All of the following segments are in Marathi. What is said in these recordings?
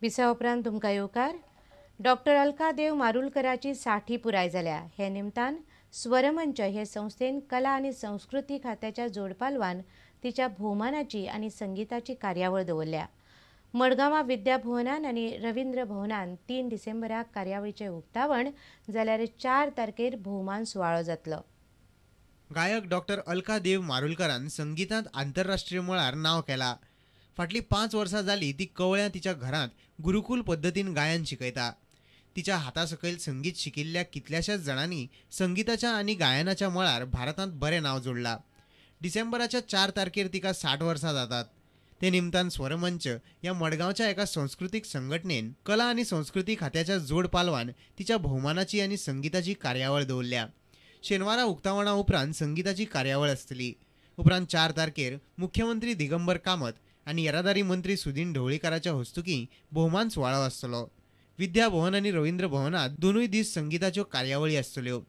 विसा उपरांत तुमकां येवकार. डॉक्टर अलका देव मारुलकराची 60 पुराय जाल्या. हे निमतान स्वरमंच हे संस्थेन कला आनी संस्कृती खात्याच्या जोडपालवान तिच्या भोवमानाची आनी संगीताची कार्यावळ दवरल्या. मडगांवां विद्याभवनान आनी रवींद्र भवनान 3 डिसेंबराक कार्यावळीचें उक्तावण जाल्यार 4 तारखेर भोवमान सुवाळो जातलो. गायक डॉक्टर अलका देव मारुलकरान संगीतांत आंतरराष्ट्रीय मळार नांव केलां. फाटलीं 5 वर्सां जालीं ती कवळ्या तिच्या घरांत गुरुकुल पद्दतीन गायन शिकयता. तिच्या हाता सकयल संगीत शिकिल्ल्या कितल्याशाच जाणांनी संगीताच्या आनी गायनाच्या मळार भारतांत बरें नांव जोडलां. डिसेंबराच्या 4 तारखेर तिका 60 वर्सां जातात. ते निमतान स्वरमंच ह्या मडगांवच्या एका सांस्कृतीक संघटनेन कला आनी संस्कृती खात्याच्या जोड पालवान तिच्या भोवमानाची आनी संगीताची कार्यावळ दवरल्या. शेनवारा उक्तावणा उपरांत संगीताची कार्यावळ आसतली. उपरांत 4 तारखेर मुख्यमंत्री दिगंबर कामत आनी येरादारी मंत्री सुदीन ढवळीकाराच्या हस्तुकीं भोवमान सुवाळो आसतलो. विद्याभवन आनी रवींद्र भवनात दोनूय दीस संगीताच्यो कार्यावळी आसतल्यो.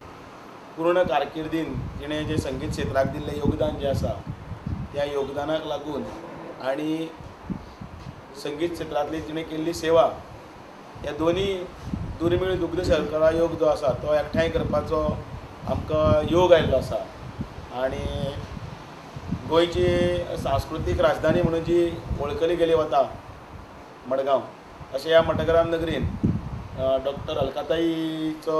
पूर्ण कारकिर्दीन तिणें जे संगीत क्षेत्राक दिल्लें योगदान जें आसा त्या योगदानाक लागून आनी संगीत क्षेत्रांतली तिणें केल्ली सेवा ह्या दोनी दुर्मीळ दुग्ध शर्करा योग जो आसा तो एकठांय करपाचो आमकां योग आयिल्लो आसा. आनी गोंयची सांस्कृतीक राजधानी म्हणून जी वळखली गेली वता मडगांव, अशें ह्या मडगांव नगरीन डॉक्टर अलकाताईचो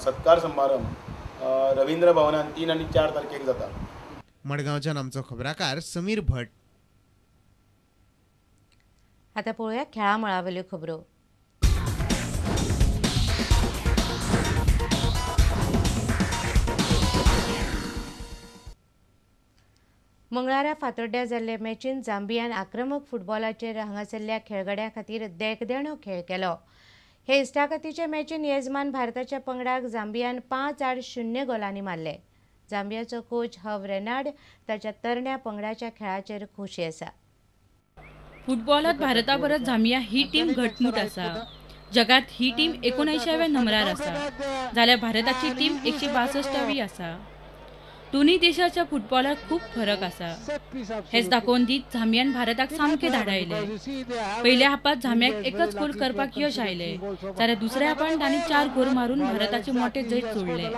सत्कार समारंभ रवींद्र भवनान 3 आनी 4 तारखेक जाता. मडगांवच्यान आमचो खबराकार समीर भट. आतां पळोवया खेळा मळावेल्यो खबरो. मंगळारा फातोड्ड्या जाल्ले मॅचीन झांबियान आक्रमक फुटबॉलाचेर हांगासरल्या खेळगड्यां खातीर देखदेणो खेळ केलो. हे इश्टागतीचे मॅचीन येजमान भारताच्या पंगडाक झांबियान 5-0 गोलांनी मारले. झांबियाचो कोच हव रेनार्ड ताच्या तरण्या पंगडाच्या खेळाचेर खोशी आसा. फुटबॉलात भारता परस झांबिया ही टीम घटमूट आसा. जगात ही टीम 19व्या नंबरार आसा जाल्यार भारताची टीम 162वी आसा. दोन्ही देशाच्या फुटबॉलात खूप फरक आसा. हेच दाखोवन दीत झांबियान भारताक सामके धाडायले. पयल्या हापात झांब्याक एकच गोल करपाक यश आयले जाल्यार दुसऱ्या हापान तांणी 4 गोल मारून भारताचे मोठे जैत सोडले.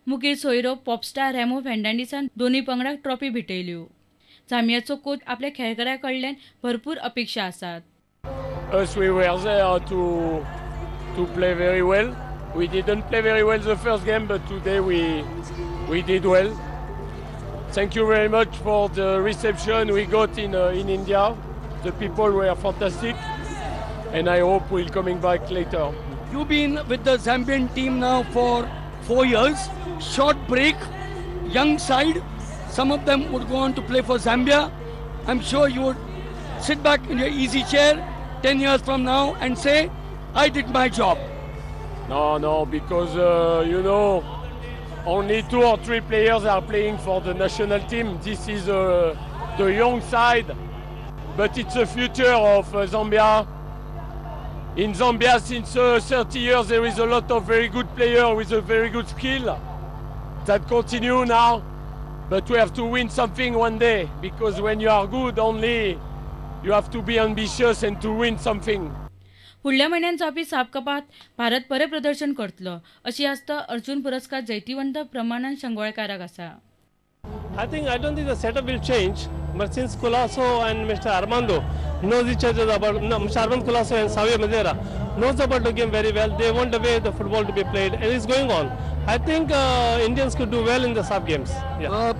मुखेल सोयरो पॉपस्टार रॅमो फेर्नांडीसान दोन्ही पंगडाक ट्रॉफी भेटयल्यो. झांबियाचो कोच आपल्या खेळगड्यां कडल्यान भरपूर अपेक्षा आसात. Us, we were there to play very well. We didn't play very well the first game, but today we did well. Thank you very much for the reception we got in India. The people were fantastic, and I hope we'll coming back later. You've been with the Zambian team now for 4 years. Short break, young side. Some of them would go on to play for Zambia. I'm sure you would sit back in your easy chair 10 years from now and say, I did my job. No, because only 2 or 3 players are playing for the national team. This is the young side, but it's the future of Zambia. In Zambia, since 30 years, there is a lot of very good players with a very good skill that continue now. But we have to win something one day, because when you are good, only you have to be ambitious and to win something. फुडल्या म्हयन्यात जावपी सापकपात भारत बरें प्रदर्शन करतलो अशी आस्त अर्जुन पुरस्कार जैतिवंत प्रमाणान शंगोळकाराक आसा. I don't think the setup will change, but since Colasso and Mr. Armando knows each other about, Mr. Armando Colasso and Xavier Madeira knows about the game very well. They want the way the football to be played, and it's going on. I think Indians could do well in the sub games. Yeah.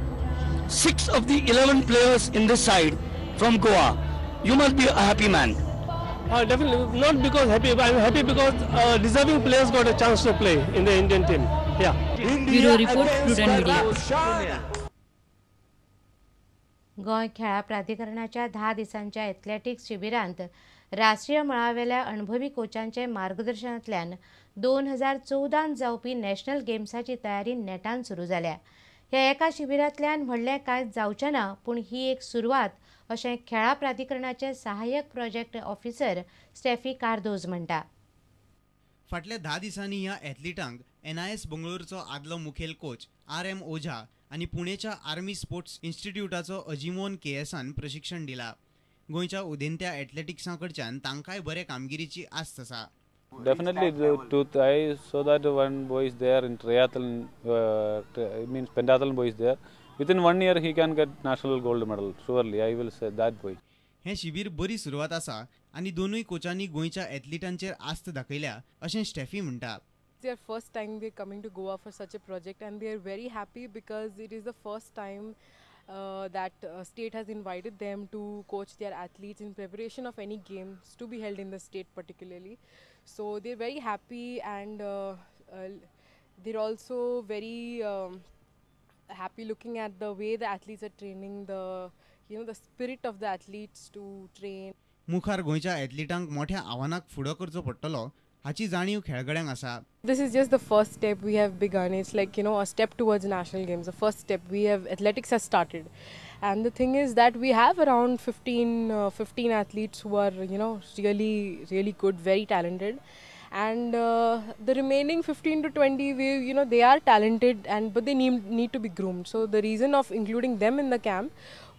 6 of the 11 players in this side from Goa. You must be a happy man. Definitely not because happy, but I'm happy because deserving players got a chance to play in the Indian team. Yeah. Bureau report, Prudent Media. Goa खेळा प्राधिकरणाच्या 10 दिसांच्या एथलेटिक्स शिबिरांत राष्ट्रीय मळावेल्या अणभवी कोचांचे मार्गदर्शनांतल्यान 2014 जावपी नॅशनल गेम्साची तयारी नेटान सुरू जाल्या. ह्या एका शिबिरांतल्यान व्हडलें कांयच जावचें ना, पूण ही एक सुरवात अशें खेळा प्राधिकरणाचे सहाय्यक प्रोजेक्ट ऑफिसर स्टेफी कार्दोज म्हणटा. फाटल्या 10 दिसांनी ह्या एथलीटांक NIS बंगळुरूचो आदलो मुखेल कोच RM ओझा आनी पुणेच्या आर्मी स्पोर्ट्स इन्स्टिट्यूटाचो अजिमोन केएसान प्रशिक्षण दिला. गोंयच्या उदेंत्या एथलेटिक्सां कडच्यान तांकांय बरे कामगिरीची आस्त आसा. Definitely, I saw that one boy is there in triathlon, means pentathlon boy is there. Within 1 year, he can get national gold medal. Surely, I will say that boy. हे शिबीर बरी सुरवात आसा आनी दोनूय कोचांनी गोंयच्या एथलीटांचेर आस्त दाखयल्या अशें स्टेफी म्हणटा. It's their first time they're coming to Goa for such a project, and they're very happy because it is the first time that state has invited them to coach their athletes in preparation of any games to be held in the state particularly. So they're very happy, and they're also very happy looking at the way the athletes are training, the spirit of the athletes to train. मुखार गोंयच्या एथलीटांक मोठ्या आव्हानाक फुडो करचो पडटलो हाची जाणीव खेळगड्यांक आसा. This is just the first step we have begun. It's like, a step towards national games. The first step athletics has started. And the thing is that we have around 15 athletes who are, really, really good, very talented. And the remaining 15 to 20, they are talented, but they need to be groomed. So the reason of including them in the camp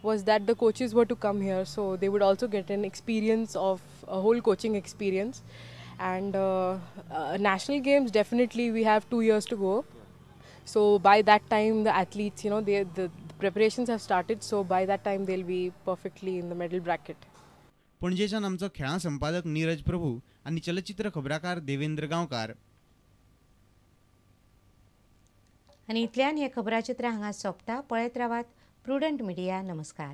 was that the coaches were to come here, so they would also get an experience of a whole coaching experience. And national games, definitely we have 2 years to go. So by that time the athletes, the preparations have started, so by that time they'll be perfectly in the medal bracket. पणजेच्यान आमचो खेळां संपादक नीरज प्रभू आनी चलचित्र खबराकार देवेंद्र गांवकार. आनी इतल्यान हे खबराचित्र हांगा सोंपता. पळयत रावात प्रुडंट मिडिया. नमस्कार.